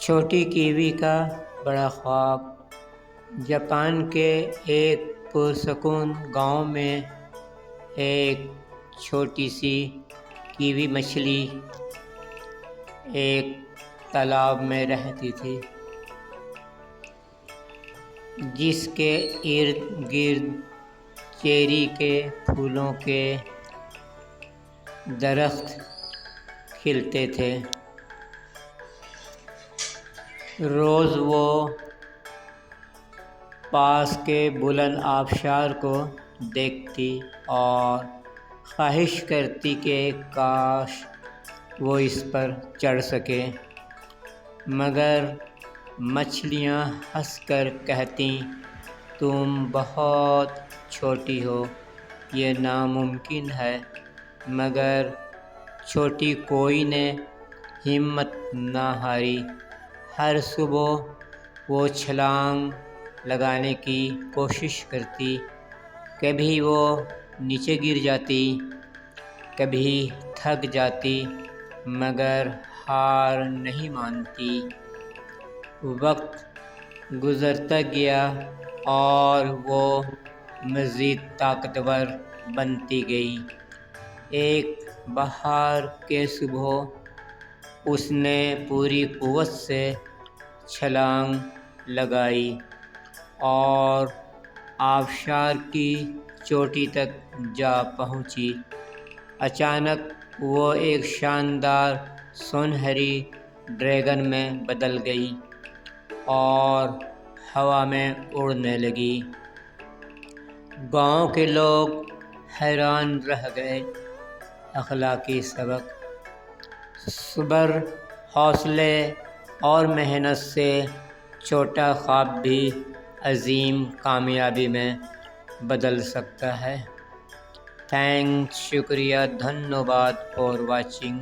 چھوٹی کیوی کا بڑا خواب۔ جاپان کے ایک پرسکون گاؤں میں ایک چھوٹی سی کیوی مچھلی ایک تالاب میں رہتی تھی، جس کے ارد گرد چیری کے پھولوں کے درخت کھلتے تھے۔ روز وہ پاس کے بلند آبشار کو دیکھتی اور خواہش کرتی کہ کاش وہ اس پر چڑھ سکے، مگر مچھلیاں ہنس کر کہتیں تم بہت چھوٹی ہو، یہ ناممکن ہے۔ مگر چھوٹی کوئی نے ہمت نہ ہاری۔ ہر صبح وہ چھلانگ لگانے کی کوشش کرتی، کبھی وہ نیچے گر جاتی، کبھی تھک جاتی، مگر ہار نہیں مانتی۔ وقت گزرتا گیا اور وہ مزید طاقتور بنتی گئی۔ ایک بہار کے صبح اس نے پوری قوت سے چھلانگ لگائی اور آبشار کی چوٹی تک جا پہنچی۔ اچانک وہ ایک شاندار سنہری ڈریگن میں بدل گئی اور ہوا میں اڑنے لگی۔ گاؤں کے لوگ حیران رہ گئے۔ اخلاقی سبق: صبر، حوصلے اور محنت سے چھوٹا خواب بھی عظیم کامیابی میں بدل سکتا ہے۔ تھینکس، شکریہ، دھنیہ واد فار واچنگ۔